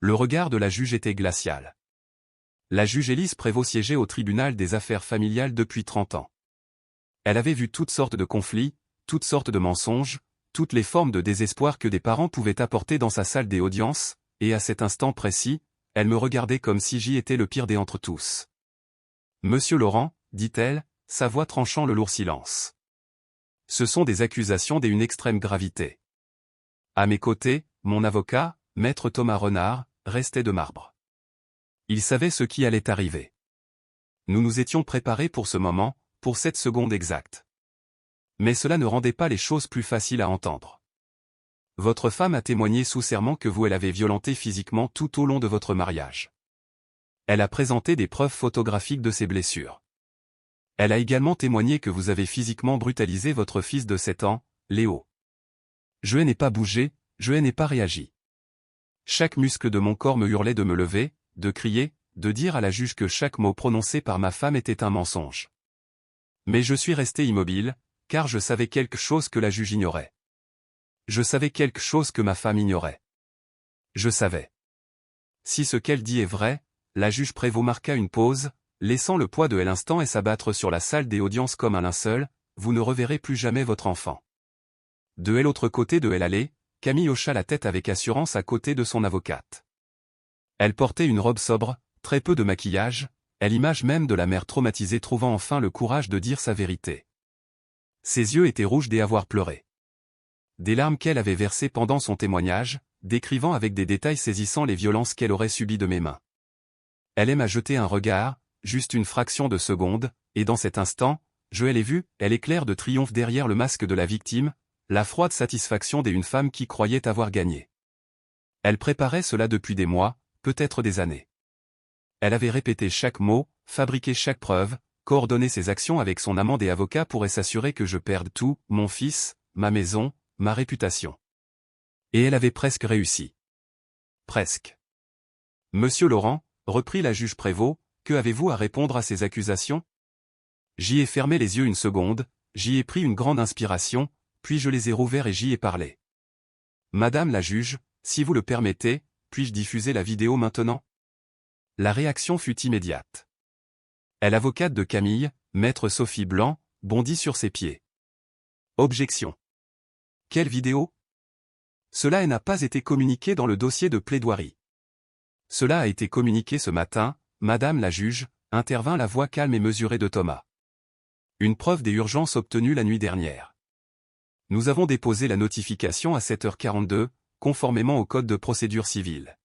Le regard de la juge était glacial. La juge Élise Prévost siégeait au tribunal des affaires familiales depuis 30 ans. Elle avait vu toutes sortes de conflits, toutes sortes de mensonges, toutes les formes de désespoir que des parents pouvaient apporter dans sa salle des audiences, et à cet instant précis, elle me regardait comme si j'y étais le pire des entre tous. « Monsieur Laurent, dit-elle, sa voix tranchant le lourd silence. Ce sont des accusations d'une extrême gravité. À mes côtés, mon avocat, maître Thomas Renard, restait de marbre. Il savait ce qui allait arriver. Nous nous étions préparés pour ce moment, pour cette seconde exacte. Mais cela ne rendait pas les choses plus faciles à entendre. Votre femme a témoigné sous serment que vous l'avez violentée physiquement tout au long de votre mariage. Elle a présenté des preuves photographiques de ses blessures. Elle a également témoigné que vous avez physiquement brutalisé votre fils de 7 ans, Léo. Je n'ai pas bougé, je n'ai pas réagi. Chaque muscle de mon corps me hurlait de me lever, de crier, de dire à la juge que chaque mot prononcé par ma femme était un mensonge. Mais je suis resté immobile, car je savais quelque chose que la juge ignorait. Je savais quelque chose que ma femme ignorait. Je savais. Si ce qu'elle dit est vrai, la juge Prévost marqua une pause, laissant le poids de l'instant et s'abattre sur la salle des audiences comme un linceul, vous ne reverrez plus jamais votre enfant. De l'autre côté de l'allée, Camille hocha la tête avec assurance à côté de son avocate. Elle portait une robe sobre, très peu de maquillage, à l'image même de la mère traumatisée trouvant enfin le courage de dire sa vérité. Ses yeux étaient rouges d'avoir pleuré. Des larmes qu'elle avait versées pendant son témoignage, décrivant avec des détails saisissants les violences qu'elle aurait subies de mes mains. Elle aime à jeter un regard, juste une fraction de seconde, et dans cet instant, je l'ai vue, elle éclaire de triomphe derrière le masque de la victime, la froide satisfaction d'une femme qui croyait avoir gagné. Elle préparait cela depuis des mois, peut-être des années. Elle avait répété chaque mot, fabriqué chaque preuve, coordonné ses actions avec son amant et avocat pour s'assurer que je perde tout, mon fils, ma maison, ma réputation. Et elle avait presque réussi. Presque. Monsieur Laurent, reprit la juge Prévost, que avez-vous à répondre à ces accusations? J'y ai fermé les yeux une seconde, j'y ai pris une grande inspiration, puis je les ai rouverts et j'y ai parlé. Madame la juge, si vous le permettez, puis-je diffuser la vidéo maintenant? La réaction fut immédiate. L'avocate de Camille, maître Sophie Blanc, bondit sur ses pieds. Objection. Quelle vidéo? Cela n'a pas été communiqué dans le dossier de plaidoirie. Cela a été communiqué ce matin, madame la juge, intervint la voix calme et mesurée de Thomas. Une preuve des urgences obtenues la nuit dernière. Nous avons déposé la notification à 7h42, conformément au code de procédure civile.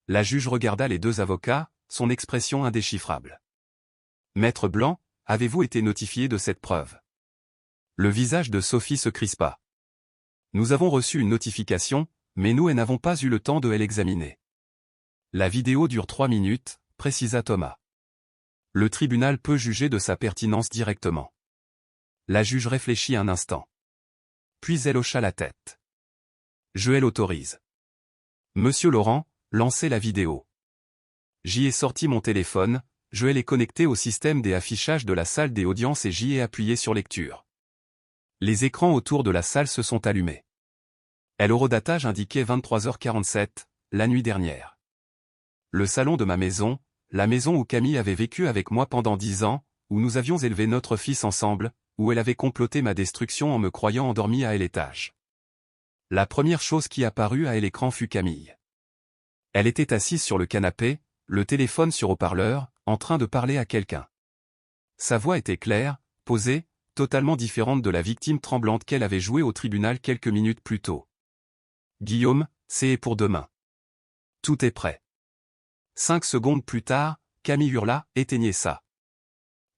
La juge regarda les deux avocats, son expression indéchiffrable. Maître Blanc, avez-vous été notifié de cette preuve? Le visage de Sophie se crispa. Nous avons reçu une notification, mais nous n'avons pas eu le temps de l'examiner. La vidéo dure 3 minutes, précisa Thomas. Le tribunal peut juger de sa pertinence directement. La juge réfléchit un instant. Puis elle hocha la tête. Je l'autorise. Monsieur Laurent, lancez la vidéo. J'y ai sorti mon téléphone, je l'ai connecté au système des affichages de la salle des audiences et j'y ai appuyé sur lecture. Les écrans autour de la salle se sont allumés. L'horodatage indiquait 23h47, la nuit dernière. Le salon de ma maison, la maison où Camille avait vécu avec moi pendant 10 ans, où nous avions élevé notre fils ensemble, où elle avait comploté ma destruction en me croyant endormi à l'étage. La première chose qui apparut à l'écran fut Camille. Elle était assise sur le canapé, le téléphone sur haut-parleur, en train de parler à quelqu'un. Sa voix était claire, posée, totalement différente de la victime tremblante qu'elle avait jouée au tribunal quelques minutes plus tôt. Guillaume, c'est pour demain. Tout est prêt. 5 secondes plus tard, Camille hurla, éteignez ça.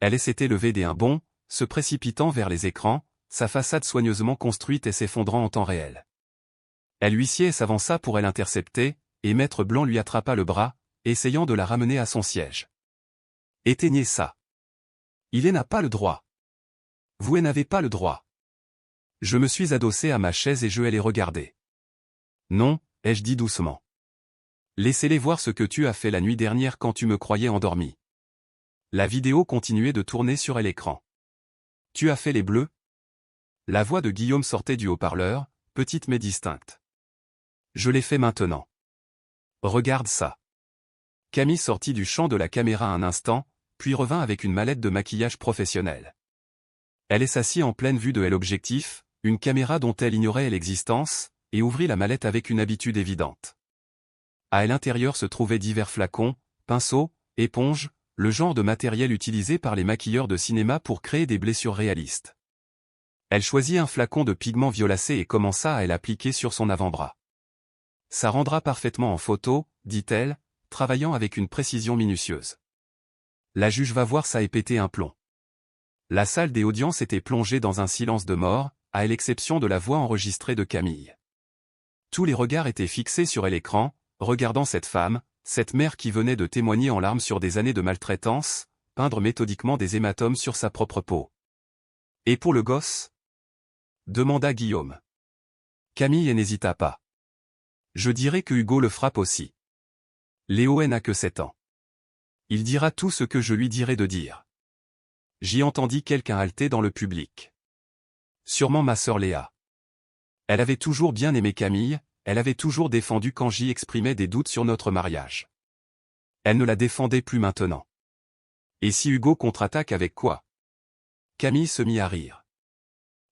Elle s'était levée d'un bond, se précipitant vers les écrans, sa façade soigneusement construite et s'effondrant en temps réel. L'huissier s'avança pour l'intercepter, et Maître Blanc lui attrapa le bras, essayant de la ramener à son siège. Éteignez ça. Il n'a pas le droit. Vous n'avez pas le droit. Je me suis adossé à ma chaise et je l'ai regardé. Non, ai-je dit doucement. Laissez-les voir ce que tu as fait la nuit dernière quand tu me croyais endormi. La vidéo continuait de tourner sur l'écran. Tu as fait les bleus? La voix de Guillaume sortait du haut-parleur, petite mais distincte. Je l'ai fait maintenant. Regarde ça. Camille sortit du champ de la caméra un instant, puis revint avec une mallette de maquillage professionnel. Elle s'assit en pleine vue de l'objectif, une caméra dont elle ignorait l'existence, et ouvrit la mallette avec une habitude évidente. À l'intérieur se trouvaient divers flacons, pinceaux, éponges, le genre de matériel utilisé par les maquilleurs de cinéma pour créer des blessures réalistes. Elle choisit un flacon de pigment violacé et commença à l'appliquer sur son avant-bras. Ça rendra parfaitement en photo, dit-elle, travaillant avec une précision minutieuse. La juge va voir ça et péter un plomb. La salle des audiences était plongée dans un silence de mort, à l'exception de la voix enregistrée de Camille. Tous les regards étaient fixés sur l'écran, regardant cette femme, cette mère qui venait de témoigner en larmes sur des années de maltraitance, peindre méthodiquement des hématomes sur sa propre peau. « Et pour le gosse ?» demanda Guillaume. Camille n'hésita pas. « Je dirais que Hugo le frappe aussi. Léo n'a que 7 ans. Il dira tout ce que je lui dirai de dire. » J'y entendis quelqu'un halter dans le public. Sûrement ma sœur Léa. Elle avait toujours bien aimé Camille, elle avait toujours défendu quand j'y exprimais des doutes sur notre mariage. Elle ne la défendait plus maintenant. Et si Hugo contre-attaque avec quoi? Camille se mit à rire.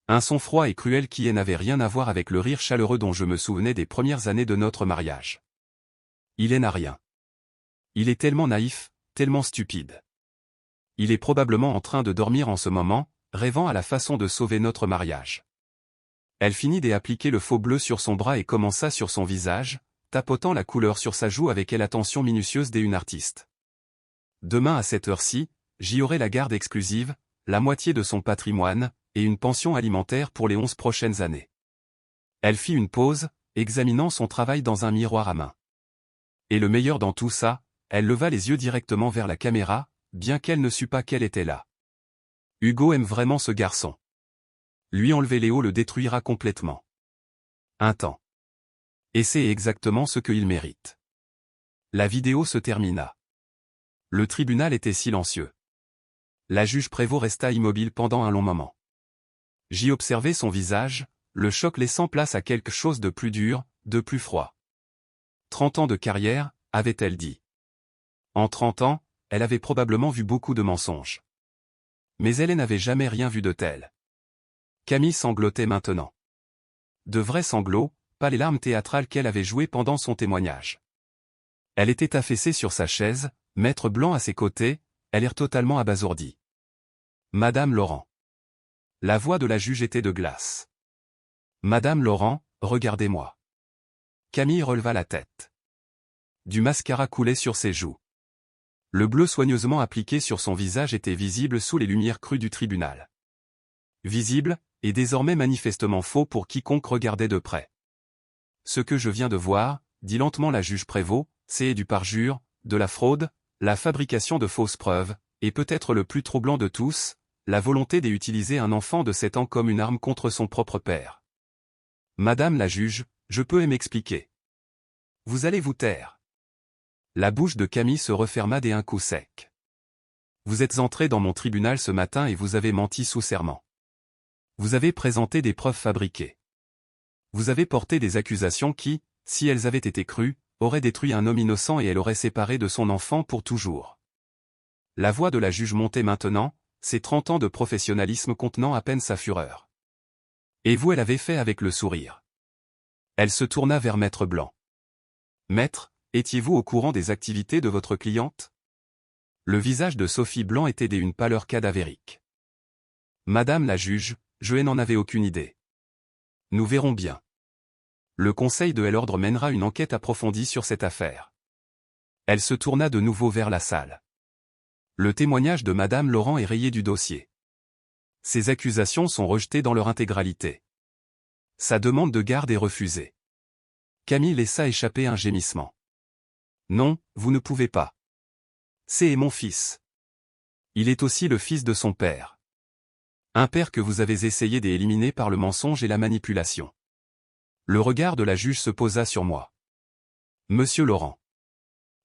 Un son froid et cruel qui n'avait rien à voir avec le rire chaleureux dont je me souvenais des premières années de notre mariage. Il n'a rien. Il est tellement naïf, tellement stupide. Il est probablement en train de dormir en ce moment, rêvant à la façon de sauver notre mariage. Elle finit d'appliquer le faux bleu sur son bras et commença sur son visage, tapotant la couleur sur sa joue avec l'attention minutieuse d'une artiste. Demain à cette heure-ci, j'y aurai la garde exclusive, la moitié de son patrimoine, et une pension alimentaire pour les 11 prochaines années. Elle fit une pause, examinant son travail dans un miroir à main. Et le meilleur dans tout ça, elle leva les yeux directement vers la caméra, bien qu'elle ne sût pas qu'elle était là. Hugo aime vraiment ce garçon. Lui enlever Léo le détruira complètement. Un temps. Et c'est exactement ce qu'il mérite. La vidéo se termina. Le tribunal était silencieux. La juge Prévost resta immobile pendant un long moment. J'y observai son visage, le choc laissant place à quelque chose de plus dur, de plus froid. 30 ans de carrière, avait-elle dit. En 30 ans, elle avait probablement vu beaucoup de mensonges. Mais elle n'avait jamais rien vu de tel. Camille sanglotait maintenant. De vrais sanglots, pas les larmes théâtrales qu'elle avait jouées pendant son témoignage. Elle était affaissée sur sa chaise, Maître Blanc à ses côtés, elle l'air totalement abasourdie. Madame Laurent. La voix de la juge était de glace. Madame Laurent, regardez-moi. Camille releva la tête. Du mascara coulait sur ses joues. Le bleu soigneusement appliqué sur son visage était visible sous les lumières crues du tribunal. Visible, et désormais manifestement faux pour quiconque regardait de près. Ce que je viens de voir, dit lentement la juge Prévost, c'est du parjure, de la fraude, la fabrication de fausses preuves, et peut-être le plus troublant de tous, la volonté d'utiliser un enfant de 7 ans comme une arme contre son propre père. Madame la juge, je peux m'expliquer. Vous allez vous taire. La bouche de Camille se referma d'un coup sec. Vous êtes entré dans mon tribunal ce matin et vous avez menti sous serment. Vous avez présenté des preuves fabriquées. Vous avez porté des accusations qui, si elles avaient été crues, auraient détruit un homme innocent et elle aurait séparé de son enfant pour toujours. La voix de la juge montait maintenant, ses 30 ans de professionnalisme contenant à peine sa fureur. Et vous elle avait fait avec le sourire. Elle se tourna vers Maître Blanc. Maître, étiez-vous au courant des activités de votre cliente? Le visage de Sophie Blanc était d'une pâleur cadavérique. Madame la juge, je n'en avais aucune idée. Nous verrons bien. Le conseil de l'ordre mènera une enquête approfondie sur cette affaire. Elle se tourna de nouveau vers la salle. Le témoignage de Madame Laurent est rayé du dossier. Ces accusations sont rejetées dans leur intégralité. Sa demande de garde est refusée. Camille laissa échapper un gémissement. Non, vous ne pouvez pas. C'est mon fils. Il est aussi le fils de son père. Un père que vous avez essayé d'éliminer par le mensonge et la manipulation. Le regard de la juge se posa sur moi. Monsieur Laurent.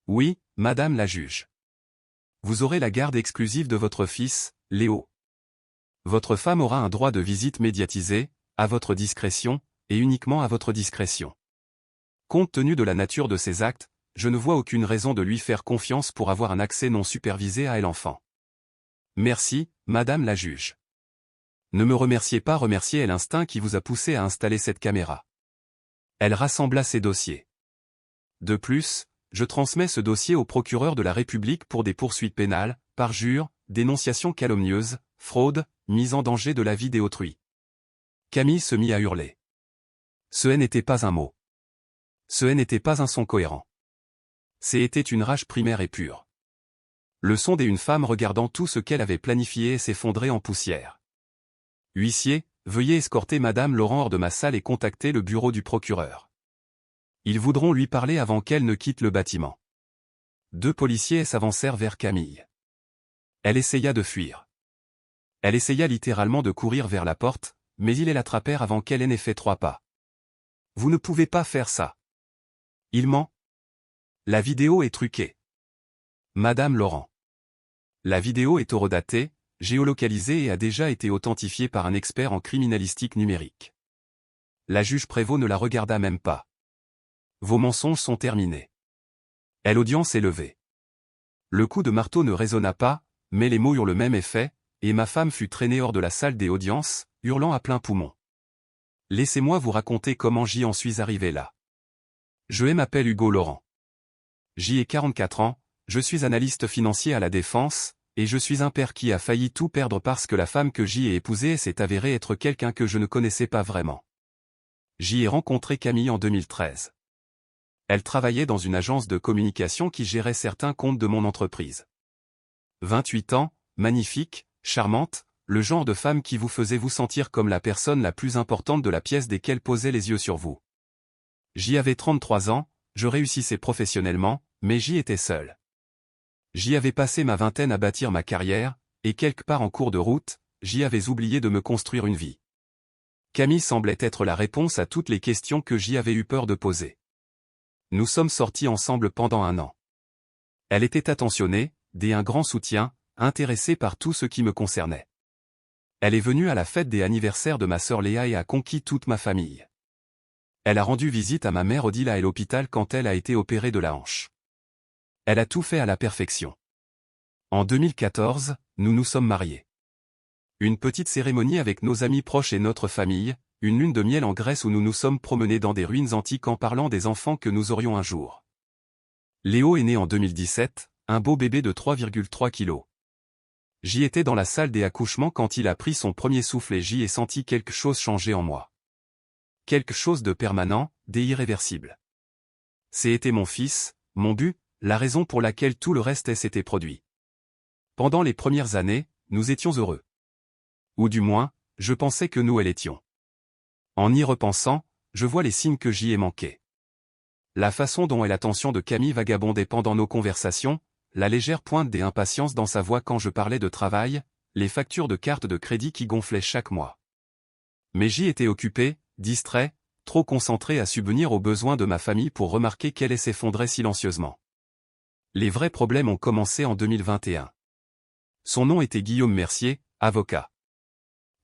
Oui, Madame la juge. Vous aurez la garde exclusive de votre fils, Léo. Votre femme aura un droit de visite médiatisé, à votre discrétion, et uniquement à votre discrétion. Compte tenu de la nature de ces actes, je ne vois aucune raison de lui faire confiance pour avoir un accès non supervisé à l'enfant. Merci, madame la juge. Ne me remerciez pas, remerciez l'instinct qui vous a poussé à installer cette caméra. Elle rassembla ses dossiers. De plus, je transmets ce dossier au procureur de la République pour des poursuites pénales, parjure, dénonciation calomnieuse, fraude, mise en danger de la vie d'autrui. Camille se mit à hurler. Ce n'était pas un mot. Ce n'était pas un son cohérent. C'était une rage primaire et pure. Le son d'une femme regardant tout ce qu'elle avait planifié s'effondrer en poussière. Huissier, veuillez escorter madame Laurent hors de ma salle et contacter le bureau du procureur. Ils voudront lui parler avant qu'elle ne quitte le bâtiment. 2 policiers s'avancèrent vers Camille. Elle essaya de fuir. Elle essaya littéralement de courir vers la porte, mais ils l'attrapèrent avant qu'elle n'ait fait 3 pas. Vous ne pouvez pas faire ça. Il ment. La vidéo est truquée. Madame Laurent. La vidéo est horodatée, géolocalisée et a déjà été authentifiée par un expert en criminalistique numérique. La juge Prévost ne la regarda même pas. Vos mensonges sont terminés. L'audience est levée. Le coup de marteau ne résonna pas, mais les mots eurent le même effet, et ma femme fut traînée hors de la salle des audiences, hurlant à plein poumon. Laissez-moi vous raconter comment j'y en suis arrivé là. Je m'appelle Hugo Laurent. J'ai 44 ans, je suis analyste financier à la Défense, et je suis un père qui a failli tout perdre parce que la femme que j'y ai épousée s'est avérée être quelqu'un que je ne connaissais pas vraiment. J'y ai rencontré Camille en 2013. Elle travaillait dans une agence de communication qui gérait certains comptes de mon entreprise. 28 ans, magnifique, charmante, le genre de femme qui vous faisait vous sentir comme la personne la plus importante de la pièce dès qu'elle posait les yeux sur vous. J'y avais 33 ans, je réussissais professionnellement, mais j'y étais seul. J'y avais passé ma vingtaine à bâtir ma carrière, et quelque part en cours de route, j'y avais oublié de me construire une vie. Camille semblait être la réponse à toutes les questions que j'y avais eu peur de poser. Nous sommes sortis ensemble pendant 1 an. Elle était attentionnée, un grand soutien, intéressée par tout ce qui me concernait. Elle est venue à la fête des anniversaires de ma sœur Léa et a conquis toute ma famille. Elle a rendu visite à ma mère Odile à l'hôpital quand elle a été opérée de la hanche. Elle a tout fait à la perfection. En 2014, nous nous sommes mariés. Une petite cérémonie avec nos amis proches et notre famille, une lune de miel en Grèce où nous nous sommes promenés dans des ruines antiques en parlant des enfants que nous aurions un jour. Léo est né en 2017, un beau bébé de 3,3 kilos. J'y étais dans la salle des accouchements quand il a pris son premier souffle et j'y ai senti quelque chose changer en moi. Quelque chose de permanent, d'irréversible. C'était mon fils, mon but, la raison pour laquelle tout le reste s'était produit. Pendant les premières années, nous étions heureux. Ou du moins, je pensais que nous l'étions. En y repensant, je vois les signes que j'y ai manqué. La façon dont l'attention de Camille vagabondait pendant nos conversations, la légère pointe d'impatience dans sa voix quand je parlais de travail, les factures de carte de crédit qui gonflaient chaque mois. Mais j'y étais occupé, distrait, trop concentré à subvenir aux besoins de ma famille pour remarquer qu'elle s'effondrait silencieusement. Les vrais problèmes ont commencé en 2021. Son nom était Guillaume Mercier, avocat.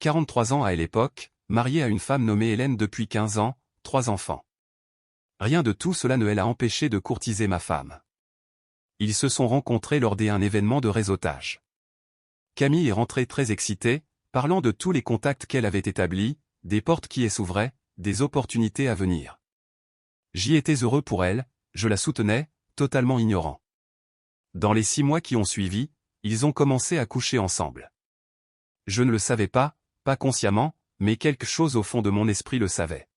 43 ans à l'époque, marié à une femme nommée Hélène depuis 15 ans, 3 enfants. Rien de tout cela ne l'a empêché de courtiser ma femme. Ils se sont rencontrés lors d'un événement de réseautage. Camille est rentrée très excitée, parlant de tous les contacts qu'elle avait établis, des portes qui s'ouvraient, des opportunités à venir. J'y étais heureux pour elle, je la soutenais, totalement ignorant. Dans les 6 mois qui ont suivi, ils ont commencé à coucher ensemble. Je ne le savais pas consciemment, mais quelque chose au fond de mon esprit le savait.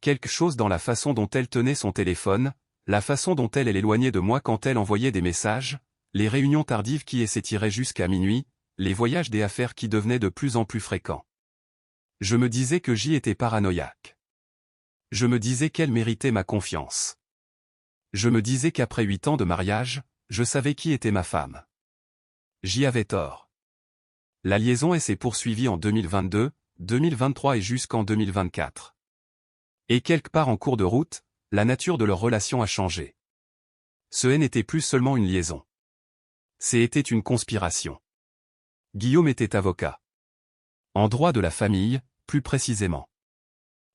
Quelque chose dans la façon dont elle tenait son téléphone, la façon dont elle éloignait de moi quand elle envoyait des messages, les réunions tardives qui s'étiraient jusqu'à minuit, les voyages des affaires qui devenaient de plus en plus fréquents. Je me disais que j'y étais paranoïaque. Je me disais qu'elle méritait ma confiance. Je me disais qu'après 8 ans de mariage, je savais qui était ma femme. J'y avais tort. La liaison s'est poursuivie en 2022, 2023 et jusqu'en 2024. Et quelque part en cours de route, la nature de leur relation a changé. Ce n'était plus seulement une liaison. C'était une conspiration. Guillaume était avocat. En droit de la famille, plus précisément.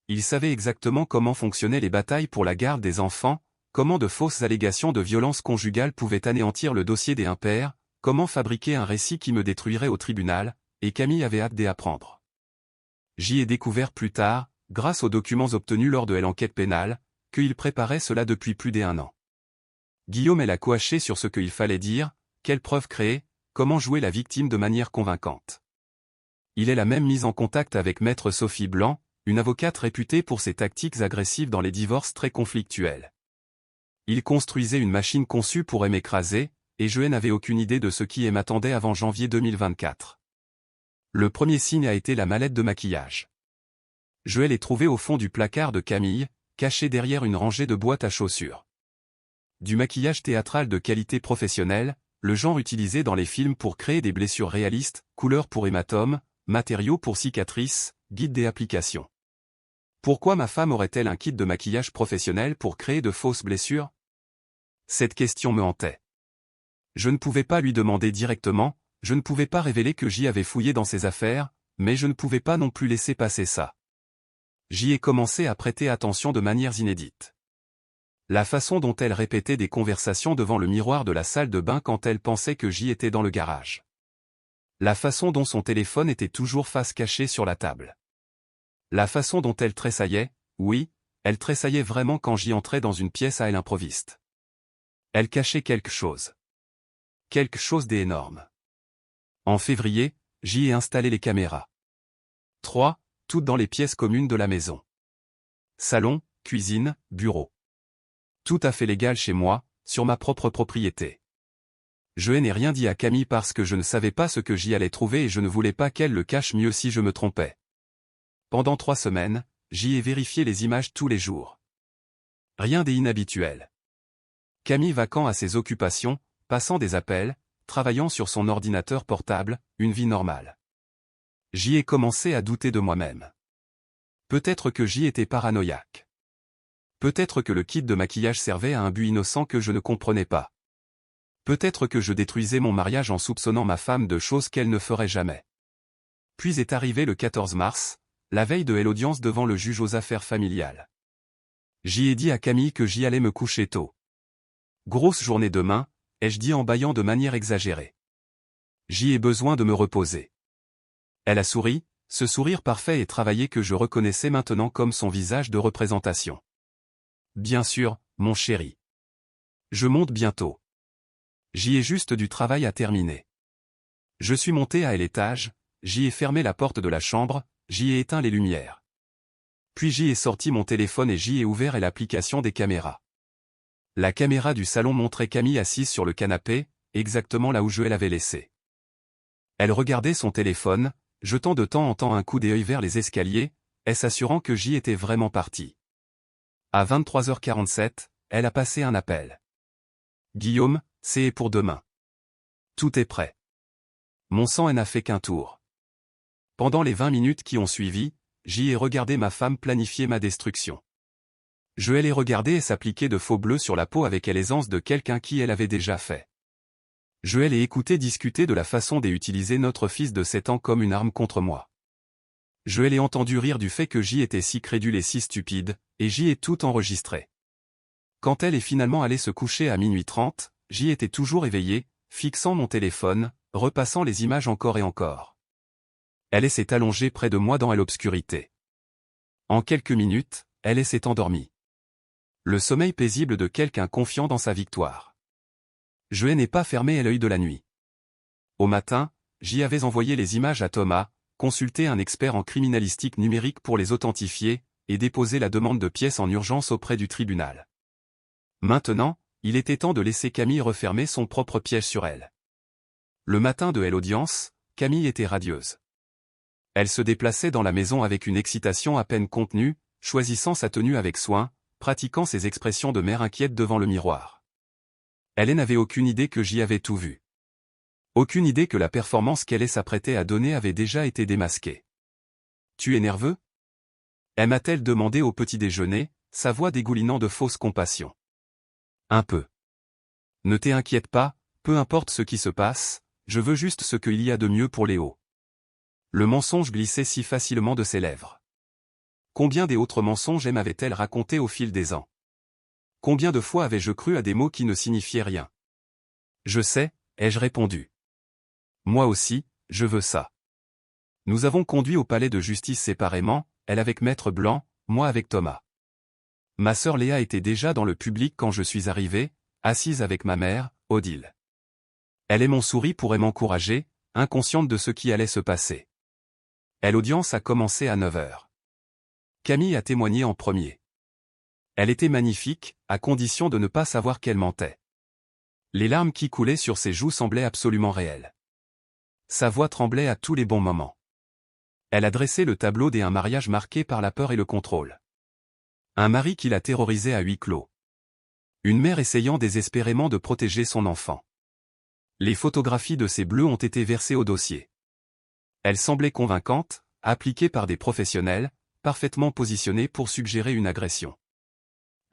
Il savait exactement comment fonctionnaient les batailles pour la garde des enfants, comment de fausses allégations de violence conjugale pouvaient anéantir le dossier des impairs, comment fabriquer un récit qui me détruirait au tribunal, et Camille avait hâte d'y apprendre. J'y ai découvert plus tard, grâce aux documents obtenus lors de l'enquête pénale, qu'il préparait cela depuis plus d'1 an. Guillaume l'a coaché sur ce qu'il fallait dire, quelles preuves créer, comment jouer la victime de manière convaincante. Il l'a même mise en contact avec maître Sophie Blanc, une avocate réputée pour ses tactiques agressives dans les divorces très conflictuels. Il construisait une machine conçue pour m'écraser, et je n'avais aucune idée de ce qui m'attendait avant janvier 2024. Le premier signe a été la mallette de maquillage. Je l'ai trouvée au fond du placard de Camille, cachée derrière une rangée de boîtes à chaussures. Du maquillage théâtral de qualité professionnelle, le genre utilisé dans les films pour créer des blessures réalistes, couleurs pour hématomes, matériaux pour cicatrices, guide des applications. Pourquoi ma femme aurait-elle un kit de maquillage professionnel pour créer de fausses blessures? Cette question me hantait. Je ne pouvais pas lui demander directement, je ne pouvais pas révéler que j'y avais fouillé dans ses affaires, mais je ne pouvais pas non plus laisser passer ça. J'y ai commencé à prêter attention de manières inédites. La façon dont elle répétait des conversations devant le miroir de la salle de bain quand elle pensait que j'y étais dans le garage. La façon dont son téléphone était toujours face cachée sur la table. La façon dont elle tressaillait, oui, elle tressaillait vraiment quand j'y entrais dans une pièce à l'improviste. Elle cachait quelque chose. Quelque chose d'énorme. En février, j'y ai installé les caméras. 3, toutes dans les pièces communes de la maison. Salon, cuisine, bureau. Tout à fait légal chez moi, sur ma propre propriété. Je n'ai rien dit à Camille parce que je ne savais pas ce que j'y allais trouver et je ne voulais pas qu'elle le cache mieux si je me trompais. Pendant 3 semaines, j'y ai vérifié les images tous les jours. Rien d'inhabituel. Camille vaquant à ses occupations, passant des appels, travaillant sur son ordinateur portable, une vie normale. J'y ai commencé à douter de moi-même. Peut-être que j'y étais paranoïaque. Peut-être que le kit de maquillage servait à un but innocent que je ne comprenais pas. Peut-être que je détruisais mon mariage en soupçonnant ma femme de choses qu'elle ne ferait jamais. Puis est arrivé le 14 mars, la veille de l'audience devant le juge aux affaires familiales. J'y ai dit à Camille que j'y allais me coucher tôt. Grosse journée demain, ai-je dit en bâillant de manière exagérée. J'y ai besoin de me reposer. Elle a souri, ce sourire parfait et travaillé que je reconnaissais maintenant comme son visage de représentation. Bien sûr, mon chéri. Je monte bientôt. J'y ai juste du travail à terminer. Je suis monté à l'étage, j'y ai fermé la porte de la chambre, j'y ai éteint les lumières. Puis j'y ai sorti mon téléphone et j'y ai ouvert l'application des caméras. La caméra du salon montrait Camille assise sur le canapé, exactement là où je l'avais laissée. Elle regardait son téléphone, jetant de temps en temps un coup d'œil vers les escaliers, s'assurant que j'y étais vraiment parti. À 23h47, elle a passé un appel. Guillaume, c'est pour demain. Tout est prêt. Mon sang n'a fait qu'un tour. Pendant les 20 minutes qui ont suivi, j'y ai regardé ma femme planifier ma destruction. Je l'ai regardée s'appliquer de faux bleus sur la peau avec l'aisance de quelqu'un qui elle avait déjà fait. Je l'ai écouté discuter de la façon d'utiliser notre fils de 7 ans comme une arme contre moi. Je l'ai entendu rire du fait que j'y étais si crédule et si stupide, et j'y ai tout enregistré. Quand elle est finalement allée se coucher à minuit 30, j'y étais toujours éveillé, fixant mon téléphone, repassant les images encore et encore. Elle s'est allongée près de moi dans l'obscurité. En quelques minutes, elle s'est endormie. Le sommeil paisible de quelqu'un confiant dans sa victoire. Je n'ai pas fermé l'œil de la nuit. Au matin, j'y avais envoyé les images à Thomas, consulté un expert en criminalistique numérique pour les authentifier, et déposé la demande de pièces en urgence auprès du tribunal. Maintenant, il était temps de laisser Camille refermer son propre piège sur elle. Le matin de l'audience, Camille était radieuse. Elle se déplaçait dans la maison avec une excitation à peine contenue, choisissant sa tenue avec soin, pratiquant ses expressions de mère inquiète devant le miroir. Elle n'avait aucune idée que j'y avais tout vu. Aucune idée que la performance qu'elle s'apprêtait à donner avait déjà été démasquée. « Tu es nerveux » m'a-t-elle demandé au petit déjeuner, sa voix dégoulinant de fausse compassion. Un peu. Ne t'inquiète pas, peu importe ce qui se passe, je veux juste ce qu'il y a de mieux pour Léo. Le mensonge glissait si facilement de ses lèvres. Combien d'autres mensonges m'avait-elle raconté au fil des ans? Combien de fois avais-je cru à des mots qui ne signifiaient rien? Je sais, ai-je répondu. Moi aussi, je veux ça. Nous avons conduit au palais de justice séparément, elle avec Maître Blanc, moi avec Thomas. Ma sœur Léa était déjà dans le public quand je suis arrivé, assise avec ma mère, Odile. Elle et mon souris pourraient m'encourager, inconsciente de ce qui allait se passer. L'audience a commencé à 9 heures. Camille a témoigné en premier. Elle était magnifique, à condition de ne pas savoir qu'elle mentait. Les larmes qui coulaient sur ses joues semblaient absolument réelles. Sa voix tremblait à tous les bons moments. Elle a dressé le tableau d'un mariage marqué par la peur et le contrôle. Un mari qui la terrorisait à huis clos. Une mère essayant désespérément de protéger son enfant. Les photographies de ces bleus ont été versées au dossier. Elle semblait convaincante, appliquée par des professionnels, parfaitement positionnés pour suggérer une agression.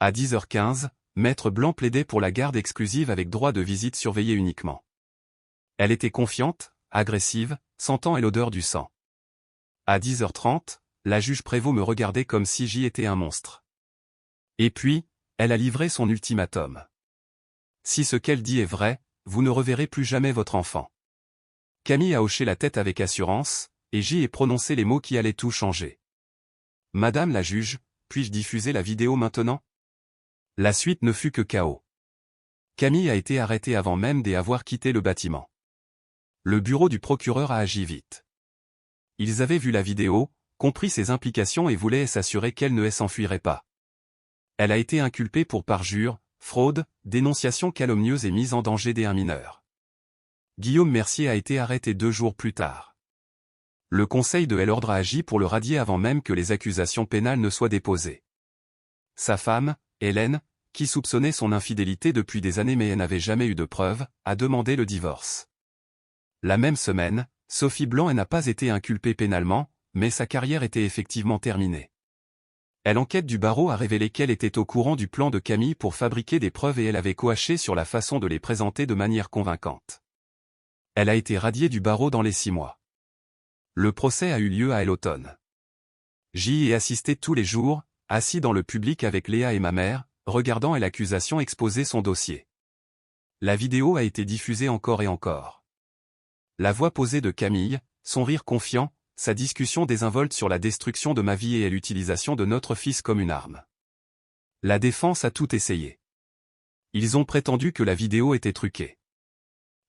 À 10h15, Maître Blanc plaidait pour la garde exclusive avec droit de visite surveillée uniquement. Elle était confiante, agressive, sentant l'odeur du sang. À 10h30, la juge Prévost me regardait comme si j'y étais un monstre. Et puis, elle a livré son ultimatum. Si ce qu'elle dit est vrai, vous ne reverrez plus jamais votre enfant. Camille a hoché la tête avec assurance, et j'y ai prononcé les mots qui allaient tout changer. Madame la juge, puis-je diffuser la vidéo maintenant? La suite ne fut que chaos. Camille a été arrêtée avant même d'avoir quitté le bâtiment. Le bureau du procureur a agi vite. Ils avaient vu la vidéo, compris ses implications et voulaient s'assurer qu'elle ne s'enfuirait pas. Elle a été inculpée pour parjure, fraude, dénonciation calomnieuse et mise en danger d'un mineur. Guillaume Mercier a été arrêté 2 jours plus tard. Le Conseil de l'ordre a agi pour le radier avant même que les accusations pénales ne soient déposées. Sa femme, Hélène, qui soupçonnait son infidélité depuis des années mais n'avait jamais eu de preuves, a demandé le divorce. La même semaine, Sophie Blanc n'a pas été inculpée pénalement, mais sa carrière était effectivement terminée. L'enquête du barreau a révélé qu'elle était au courant du plan de Camille pour fabriquer des preuves et elle avait coaché sur la façon de les présenter de manière convaincante. Elle a été radiée du barreau dans les 6 mois. Le procès a eu lieu à l'automne. J'y ai assisté tous les jours, assis dans le public avec Léa et ma mère, regardant l'accusation exposer son dossier. La vidéo a été diffusée encore et encore. La voix posée de Camille, son rire confiant, sa discussion désinvolte sur la destruction de ma vie et l'utilisation de notre fils comme une arme. La défense a tout essayé. Ils ont prétendu que la vidéo était truquée.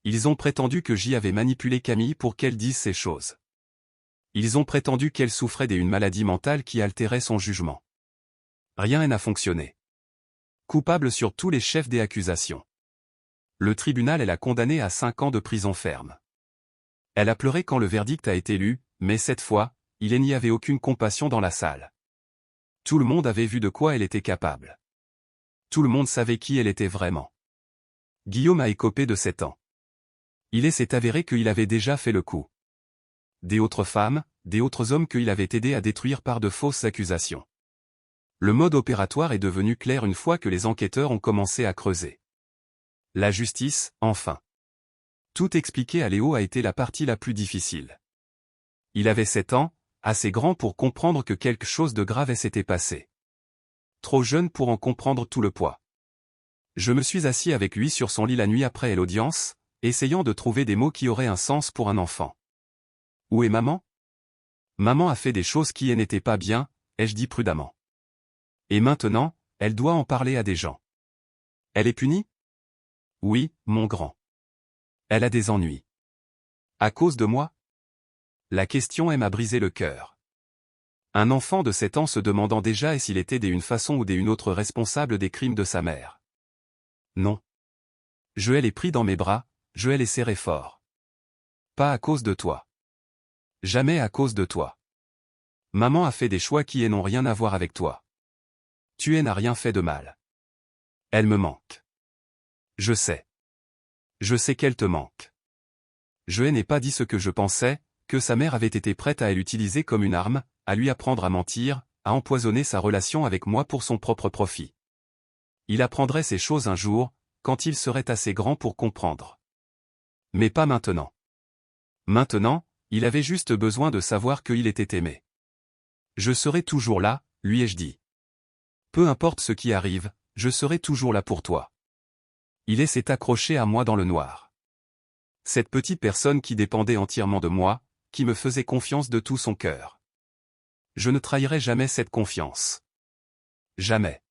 Ils ont prétendu que j'y avais manipulé Camille pour qu'elle dise ces choses. Ils ont prétendu qu'elle souffrait d'une maladie mentale qui altérait son jugement. Rien n'a fonctionné. Coupable sur tous les chefs des accusations. Le tribunal l'a condamnée à 5 ans de prison ferme. Elle a pleuré quand le verdict a été lu, mais cette fois, il n'y avait aucune compassion dans la salle. Tout le monde avait vu de quoi elle était capable. Tout le monde savait qui elle était vraiment. Guillaume a écopé de 7 ans. Il s'est avéré qu'il avait déjà fait le coup. Des autres femmes, des autres hommes qu'il avait aidé à détruire par de fausses accusations. Le mode opératoire est devenu clair une fois que les enquêteurs ont commencé à creuser. La justice, enfin. Tout expliquer à Léo a été la partie la plus difficile. Il avait 7 ans, assez grand pour comprendre que quelque chose de grave s'était passé. Trop jeune pour en comprendre tout le poids. Je me suis assis avec lui sur son lit la nuit après l'audience, essayant de trouver des mots qui auraient un sens pour un enfant. Où est maman? Maman a fait des choses qui n'étaient pas bien, ai-je dit prudemment. Et maintenant, elle doit en parler à des gens. Elle est punie? Oui, mon grand. Elle a des ennuis. À cause de moi? La question m'a brisé le cœur. Un enfant de 7 ans se demandant déjà s'il était d'une façon ou d'une autre responsable des crimes de sa mère. Non. Je l'ai pris dans mes bras, je l'ai serré fort. Pas à cause de toi. Jamais à cause de toi. Maman a fait des choix qui n'ont rien à voir avec toi. Tu n'as rien fait de mal. Elle me manque. Je sais. Je sais qu'elle te manque. Je n'ai pas dit ce que je pensais, que sa mère avait été prête à l'utiliser comme une arme, à lui apprendre à mentir, à empoisonner sa relation avec moi pour son propre profit. Il apprendrait ces choses un jour, quand il serait assez grand pour comprendre. Mais pas maintenant. Maintenant, il avait juste besoin de savoir qu'il était aimé. Je serai toujours là, lui ai-je dit. Peu importe ce qui arrive, je serai toujours là pour toi. Il s'est accroché à moi dans le noir. Cette petite personne qui dépendait entièrement de moi, qui me faisait confiance de tout son cœur. Je ne trahirai jamais cette confiance. Jamais.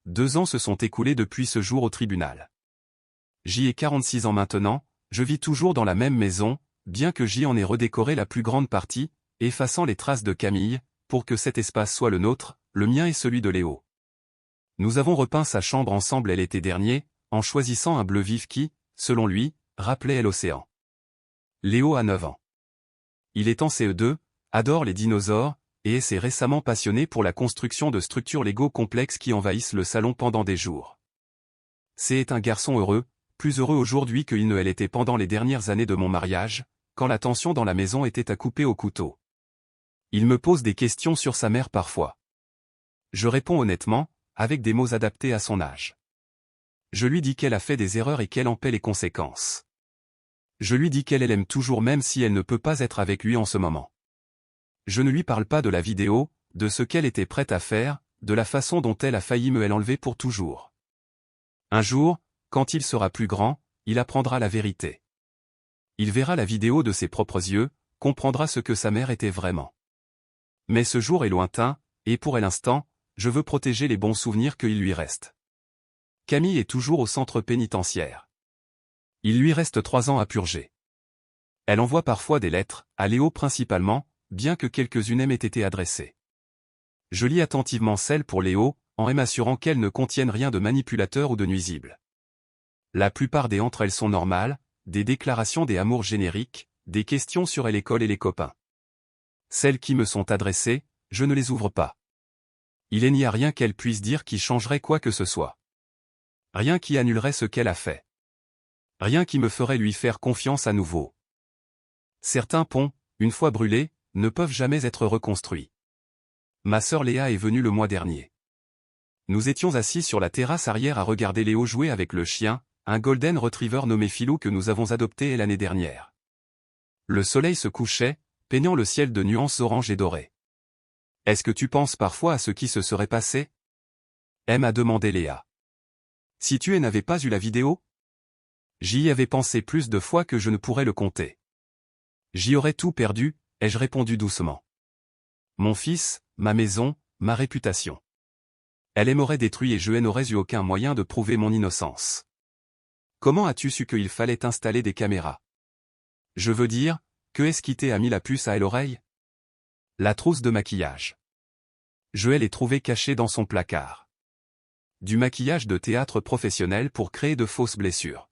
2 ans se sont écoulés depuis ce jour au tribunal. J'y ai 46 ans maintenant, je vis toujours dans la même maison, bien que j'y en ai redécoré la plus grande partie, effaçant les traces de Camille, pour que cet espace soit le nôtre, le mien et celui de Léo. Nous avons repeint sa chambre ensemble l'été dernier, en choisissant un bleu vif qui, selon lui, rappelait l'océan. Léo a 9 ans. Il est en CE2, adore les dinosaures, et s'est récemment passionné pour la construction de structures Lego complexes qui envahissent le salon pendant des jours. C'est un garçon heureux, plus heureux aujourd'hui qu'il ne l'était pendant les dernières années de mon mariage, quand la tension dans la maison était à couper au couteau. Il me pose des questions sur sa mère parfois. Je réponds honnêtement, avec des mots adaptés à son âge. Je lui dis qu'elle a fait des erreurs et qu'elle en paie les conséquences. Je lui dis qu'elle l'aime toujours même si elle ne peut pas être avec lui en ce moment. Je ne lui parle pas de la vidéo, de ce qu'elle était prête à faire, de la façon dont elle a failli me l'enlever pour toujours. Un jour, quand il sera plus grand, il apprendra la vérité. Il verra la vidéo de ses propres yeux, comprendra ce que sa mère était vraiment. Mais ce jour est lointain, et pour l'instant, je veux protéger les bons souvenirs qu'il lui reste. Camille est toujours au centre pénitentiaire. Il lui reste 3 ans à purger. Elle envoie parfois des lettres, à Léo principalement, bien que quelques-unes aient été adressées. Je lis attentivement celles pour Léo, en m'assurant qu'elles ne contiennent rien de manipulateur ou de nuisible. La plupart d'entre elles sont normales, des déclarations des amours génériques, des questions sur l'école et les copains. Celles qui me sont adressées, je ne les ouvre pas. Il n'y a rien qu'elle puisse dire qui changerait quoi que ce soit. Rien qui annulerait ce qu'elle a fait. Rien qui me ferait lui faire confiance à nouveau. Certains ponts, une fois brûlés, ne peuvent jamais être reconstruits. Ma sœur Léa est venue le mois dernier. Nous étions assis sur la terrasse arrière à regarder Léo jouer avec le chien, un golden retriever nommé Philou que nous avons adopté l'année dernière. Le soleil se couchait, peignant le ciel de nuances orange et dorées. « Est-ce que tu penses parfois à ce qui se serait passé ?» m'a demandé Léa. Si tu n'avais pas eu la vidéo ? J'y avais pensé plus de fois que je ne pourrais le compter. J'y aurais tout perdu, ai-je répondu doucement. Mon fils, ma maison, ma réputation. Elle m'aurait détruit et je n'aurais eu aucun moyen de prouver mon innocence. Comment as-tu su qu'il fallait installer des caméras ? Je veux dire, que est-ce qui t'a mis la puce à l'oreille ? La trousse de maquillage. Je l'ai trouvée cachée dans son placard. Du maquillage de théâtre professionnel pour créer de fausses blessures.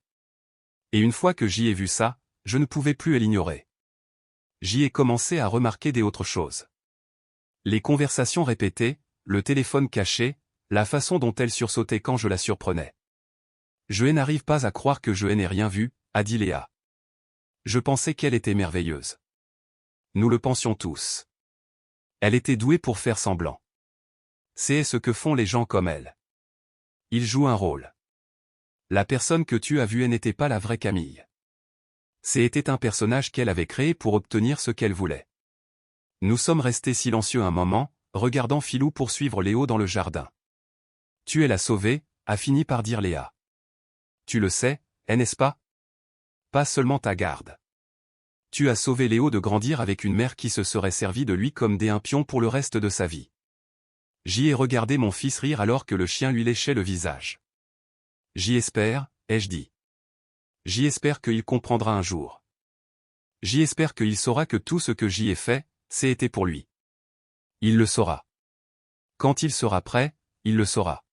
Et une fois que j'y ai vu ça, je ne pouvais plus l'ignorer. J'y ai commencé à remarquer des autres choses. Les conversations répétées, le téléphone caché, la façon dont elle sursautait quand je la surprenais. Je n'arrive pas à croire que je n'ai rien vu, a dit Léa. Je pensais qu'elle était merveilleuse. Nous le pensions tous. Elle était douée pour faire semblant. C'est ce que font les gens comme elle. Ils jouent un rôle. La personne que tu as vue n'était pas la vraie Camille. C'était un personnage qu'elle avait créé pour obtenir ce qu'elle voulait. Nous sommes restés silencieux un moment, regardant Philou poursuivre Léo dans le jardin. Tu l'as sauvé, a fini par dire Léa. Tu le sais, n'est-ce pas ? Pas seulement ta garde. Tu as sauvé Léo de grandir avec une mère qui se serait servie de lui comme un pion pour le reste de sa vie. J'y ai regardé mon fils rire alors que le chien lui léchait le visage. J'y espère, ai-je dit. J'y espère qu'il comprendra un jour. J'y espère qu'il saura que tout ce que j'y ai fait, c'est été pour lui. Il le saura. Quand il sera prêt, il le saura.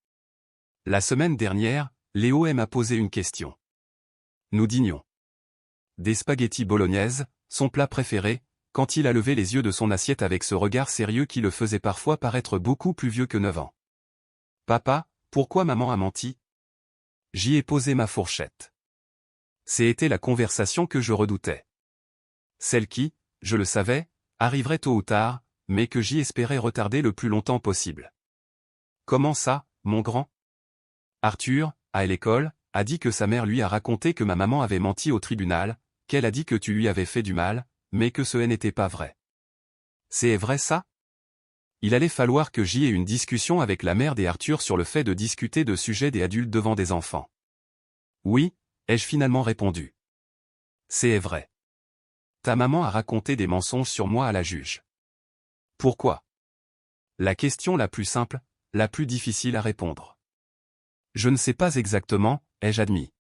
La semaine dernière, Léo m'a posé une question. Nous dînions. Des spaghettis bolognaises, son plat préféré, quand il a levé les yeux de son assiette avec ce regard sérieux qui le faisait parfois paraître beaucoup plus vieux que 9 ans. Papa, pourquoi maman a menti ? J'y ai posé ma fourchette. C'était la conversation que je redoutais. Celle qui, je le savais, arriverait tôt ou tard, mais que j'y espérais retarder le plus longtemps possible. Comment ça, mon grand ? Arthur, à l'école, a dit que sa mère lui a raconté que ma maman avait menti au tribunal, qu'elle a dit que tu lui avais fait du mal, mais que ce n'était pas vrai. C'est vrai ça ? Il allait falloir que j'y aie une discussion avec la mère des Arthur sur le fait de discuter de sujets des adultes devant des enfants. Oui, ai-je finalement répondu. C'est vrai. Ta maman a raconté des mensonges sur moi à la juge. Pourquoi? La question la plus simple, la plus difficile à répondre. Je ne sais pas exactement, ai-je admis.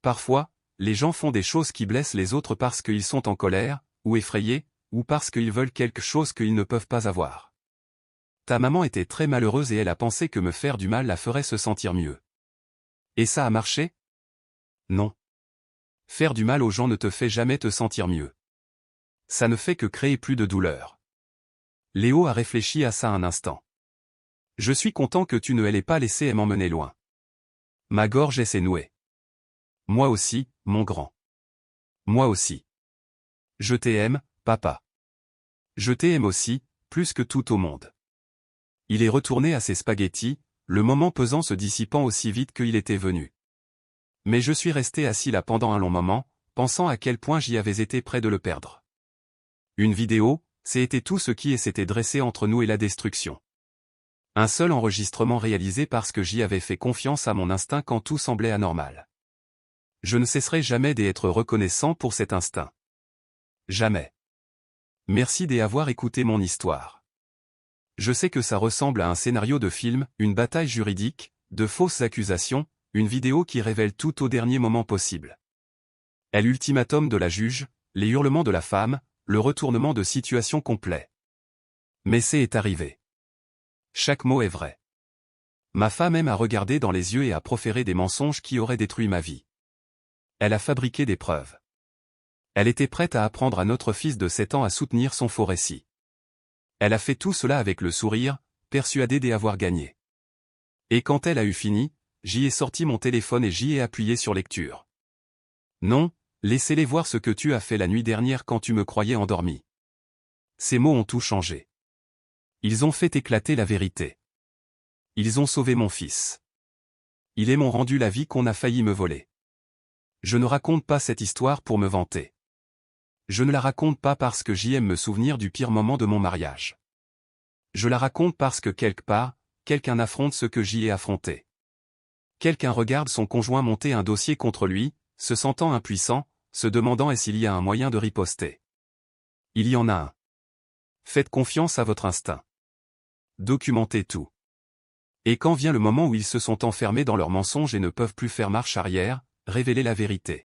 Parfois, les gens font des choses qui blessent les autres parce qu'ils sont en colère, ou effrayés, ou parce qu'ils veulent quelque chose qu'ils ne peuvent pas avoir. Ta maman était très malheureuse et elle a pensé que me faire du mal la ferait se sentir mieux. Et ça a marché? Non. Faire du mal aux gens ne te fait jamais te sentir mieux. Ça ne fait que créer plus de douleur. Léo a réfléchi à ça un instant. Je suis content que tu ne l'aies pas laissé m'emmener loin. Ma gorge s'est nouée. Moi aussi, mon grand. Moi aussi. Je t'aime, papa. Je t'aime aussi, plus que tout au monde. Il est retourné à ses spaghettis, le moment pesant se dissipant aussi vite qu'il était venu. Mais je suis resté assis là pendant un long moment, pensant à quel point j'y avais été près de le perdre. Une vidéo, c'était tout ce qui s'était dressé entre nous et la destruction. Un seul enregistrement réalisé parce que j'y avais fait confiance à mon instinct quand tout semblait anormal. Je ne cesserai jamais d'être reconnaissant pour cet instinct. Jamais. Merci d'avoir écouté mon histoire. Je sais que ça ressemble à un scénario de film, une bataille juridique, de fausses accusations, une vidéo qui révèle tout au dernier moment possible. Et l'ultimatum de la juge, les hurlements de la femme, le retournement de situation complet. Mais c'est arrivé. Chaque mot est vrai. Ma femme aime à regarder dans les yeux et à proférer des mensonges qui auraient détruit ma vie. Elle a fabriqué des preuves. Elle était prête à apprendre à notre fils de 7 ans à soutenir son faux récit. Elle a fait tout cela avec le sourire, persuadée d'avoir gagné. Et quand elle a eu fini, j'y ai sorti mon téléphone et j'y ai appuyé sur lecture. Non, laissez-les voir ce que tu as fait la nuit dernière quand tu me croyais endormi. Ces mots ont tout changé. Ils ont fait éclater la vérité. Ils ont sauvé mon fils. Ils m'ont rendu la vie qu'on a failli me voler. Je ne raconte pas cette histoire pour me vanter. Je ne la raconte pas parce que j'y aime me souvenir du pire moment de mon mariage. Je la raconte parce que quelque part, quelqu'un affronte ce que j'y ai affronté. Quelqu'un regarde son conjoint monter un dossier contre lui, se sentant impuissant, se demandant s'il y a un moyen de riposter. Il y en a un. Faites confiance à votre instinct. Documentez tout. Et quand vient le moment où ils se sont enfermés dans leurs mensonges et ne peuvent plus faire marche arrière, révélez la vérité.